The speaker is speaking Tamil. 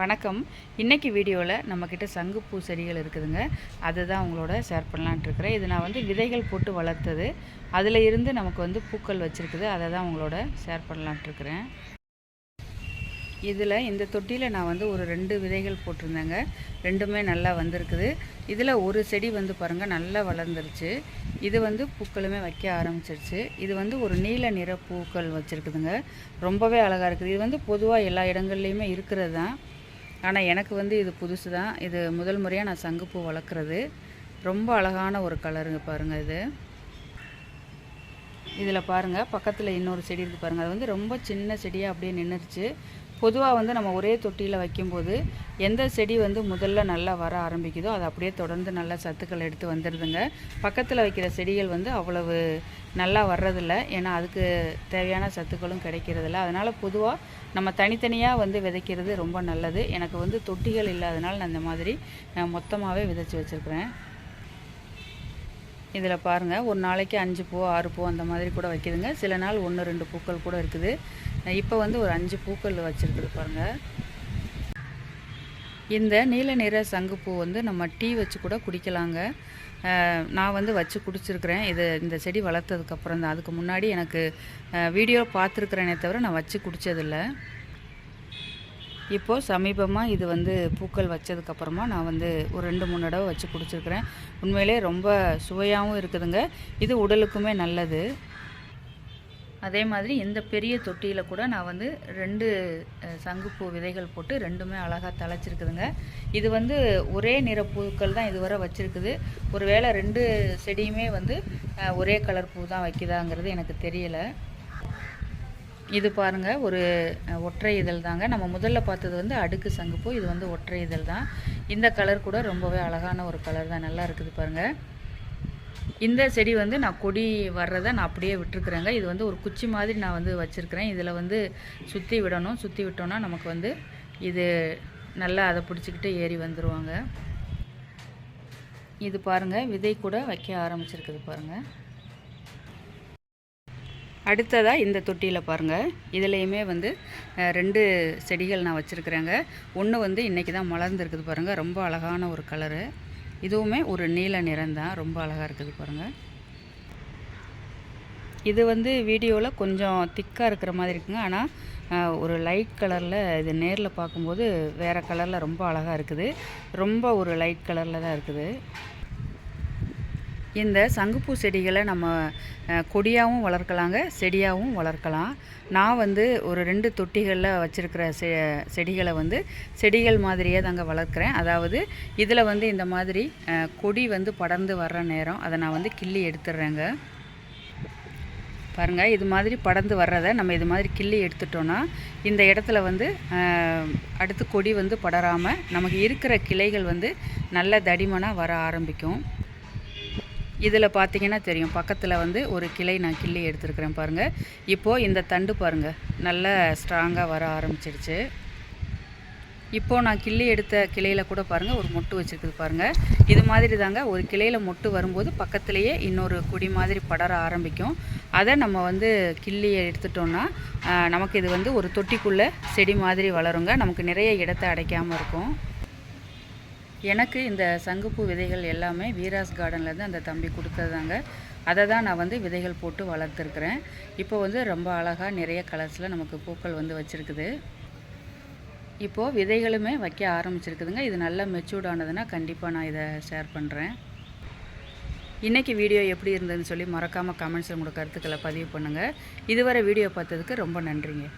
வணக்கம். இன்றைக்கி வீடியோவில் நம்மக்கிட்ட சங்குப்பூ செடிகள் இருக்குதுங்க. அதுதான் உங்களோட ஷேர் பண்ணலான்ட்டு இருக்கிறேன். இது நான் விதைகள் போட்டு வளர்த்தது. அதில் இருந்து நமக்கு பூக்கள் வச்சுருக்குது. அதை தான் உங்களோட ஷேர் பண்ணலான்ட்டு இருக்கிறேன். இதில் இந்த தொட்டியில் நான் ஒரு 2 விதைகள் போட்டிருந்தேங்க. 2மே நல்லா வந்திருக்குது. இதில் ஒரு செடி பாருங்கள் நல்லா வளர்ந்துருச்சு. இது பூக்களுமே வைக்க ஆரம்பிச்சிருச்சு. இது ஒரு நீல நிற பூக்கள் வச்சுருக்குதுங்க. ரொம்பவே அழகாக இருக்குது. இது பொதுவாக எல்லா இடங்கள்லையுமே இருக்கிறது தான். ஆனால் எனக்கு இது புதுசு தான். இது முதல் முறையாக நான் சங்குப்பூ வளர்க்குறது. ரொம்ப அழகான ஒரு கலருங்க பாருங்கள். இதில் பாருங்கள் பக்கத்தில் இன்னொரு செடி இருக்குது பாருங்கள். அது ரொம்ப சின்ன செடியாக அப்படியே நின்றுச்சு. பொதுவாக நம்ம ஒரே தொட்டியில் வைக்கும்போது எந்த செடி முதல்ல நல்லா வர ஆரம்பிக்குதோ அது அப்படியே தொடர்ந்து நல்லா சத்துக்கள் எடுத்து வந்துடுதுங்க. பக்கத்தில் வைக்கிற செடிகள் அவ்வளவு நல்லா வர்றதில்ல. ஏன்னா அதுக்கு தேவையான சத்துக்களும் கிடைக்கிறதில்ல. அதனால் பொதுவாக நம்ம தனித்தனியாக விதைக்கிறது ரொம்ப நல்லது. எனக்கு தொட்டிகள் இல்லாதனால நான் இந்த மாதிரி மொத்தமாகவே விதைச்சி வச்சுருக்கிறேன். இதில் பாருங்கள் ஒரு நாளைக்கு 5 பூ 6 பூ அந்த மாதிரி கூட வைக்கிதுங்க. சில நாள் 1 2 பூக்கள் கூட இருக்குது. இப்போ ஒரு 5 பூக்கள் வச்சுருக்குது பாருங்கள். இந்த நீல நிற சங்குப்பூ நம்ம டீ வச்சு கூட குடிக்கலாங்க. நான் வச்சு குடிச்சிருக்கிறேன். இந்த செடி வளர்த்ததுக்கப்புறம் தான். அதுக்கு முன்னாடி எனக்கு வீடியோ பார்த்துருக்குறேனே தவிர நான் வச்சு குடித்ததில்லை. இப்போது சமீபமாக இது பூக்கள் வச்சதுக்கப்புறமா நான் ஒரு 2-3 தடவை வச்சு குடிச்சிருக்கிறேன். உண்மையிலே ரொம்ப சுவையாகவும் இருக்குதுங்க. இது உடலுக்குமே நல்லது. அதே மாதிரி இந்த பெரிய தொட்டியில் கூட நான் 2 சங்குப்பூ விதைகள் போட்டு 2மே அழகாக தழைச்சிருக்குதுங்க. இது ஒரே நிற பூக்கள் தான் இதுவரை வச்சுருக்குது. ஒரு வேளை 2 செடியுமே ஒரே கலர் பூ தான் வைக்குதாங்கிறது எனக்கு தெரியலை. இது பாருங்கள் ஒரு ஒற்றை இதழ் தாங்க. நம்ம முதல்ல பார்த்தது அடுக்கு சங்குப்பூ. இது ஒற்றை இதழ் தான். இந்த கலர் கூட ரொம்பவே அழகான ஒரு கலர் தான். நல்லா இருக்குது பாருங்கள். இந்த செடி நான் கொடி வர்றதை நான் அப்படியே விட்டுருக்குறேங்க. இது ஒரு குச்சி மாதிரி நான் வச்சுருக்கிறேன். இதில் சுற்றி விடணும். சுற்றி விட்டோன்னா நமக்கு இது நல்லா அதை பிடிச்சிக்கிட்டு ஏறி வந்துடுவாங்க. இது பாருங்கள் விதை கூட வைக்க ஆரம்பிச்சிருக்குது பாருங்கள். அடுத்ததாக இந்த தொட்டியில் பாருங்கள். இதுலேயுமே 2 செடிகள் நான் வச்சுருக்குறேங்க. ஒன்று இன்றைக்கி தான் மலர்ந்துருக்குது பாருங்கள். ரொம்ப அழகான ஒரு கலரு. இதுவுமே ஒரு நீல நிறம்தான். ரொம்ப அழகாக இருக்குது பாருங்கள். இது வீடியோவில் கொஞ்சம் திக்காக இருக்கிற மாதிரி இருக்குங்க. ஆனால் ஒரு லைட் கலரில் இது நேரில் பார்க்கும்போது வேறு கலரில் ரொம்ப அழகாக இருக்குது. ரொம்ப ஒரு லைட் கலரில் தான் இருக்குது. இந்த சங்குப்பூ செடிகளை நம்ம கொடியாகவும் வளர்க்கலாங்க, செடியாகவும் வளர்க்கலாம். நான் ஒரு 2 தொட்டிகளில் வச்சுருக்கிற செடிகளை செடிகள் மாதிரியே தாங்க வளர்க்குறேன். அதாவது இதில் இந்த மாதிரி கொடி படர்ந்து வர்ற நேரம் அதை நான் கிள்ளி எடுத்துடுறேங்க. பாருங்கள் இது மாதிரி படர்ந்து வர்றதை நம்ம இது மாதிரி கிள்ளி எடுத்துட்டோன்னா இந்த இடத்துல அடுத்து கொடி படராமல் நமக்கு இருக்கிற கிளைகள் நல்ல தடிமனாக வர ஆரம்பிக்கும். இதில் பார்த்திங்கன்னா தெரியும் பக்கத்தில் ஒரு கிளை நான் கிள்ளி எடுத்துருக்கிறேன் பாருங்கள். இப்போது இந்த தண்டு பாருங்கள் நல்லா ஸ்ட்ராங்காக வர ஆரம்பிச்சிடுச்சு. இப்போது நான் கிள்ளி எடுத்த கிளையில் கூட பாருங்கள் ஒரு மொட்டு வச்சுருக்குது பாருங்கள். இது மாதிரி தாங்க ஒரு கிளையில் மொட்டு வரும்போது பக்கத்துலேயே இன்னொரு கொடி மாதிரி படர ஆரம்பிக்கும். அதை நம்ம கிள்ளி எடுத்துட்டோன்னா நமக்கு இது ஒரு தொட்டிக்குள்ளே செடி மாதிரி வளருங்க. நமக்கு நிறைய இடத்தை அடைக்காமல் இருக்கும். எனக்கு இந்த சங்குப்பூ விதைகள் எல்லாமே வீராஸ் கார்டன்லேருந்து அந்த தம்பி கொடுத்ததாங்க. அதை தான் நான் விதைகள் போட்டு வளர்த்துருக்குறேன். இப்போ ரொம்ப அழகாக நிறைய கலர்ஸில் நமக்கு பூக்கள் வச்சுருக்குது. இப்போது விதைகளுமே வைக்க ஆரம்பிச்சிருக்குதுங்க. இது நல்லா மெச்சூர்ட் ஆனதுன்னா கண்டிப்பாக நான் இதை ஷேர் பண்ணுறேன். இன்றைக்கி வீடியோ எப்படி இருந்ததுன்னு சொல்லி மறக்காமல் கமெண்ட்ஸில் உங்களோட கருத்துக்களை பதிவு பண்ணுங்கள். இதுவரை வீடியோ பார்த்ததுக்கு ரொம்ப நன்றிங்க.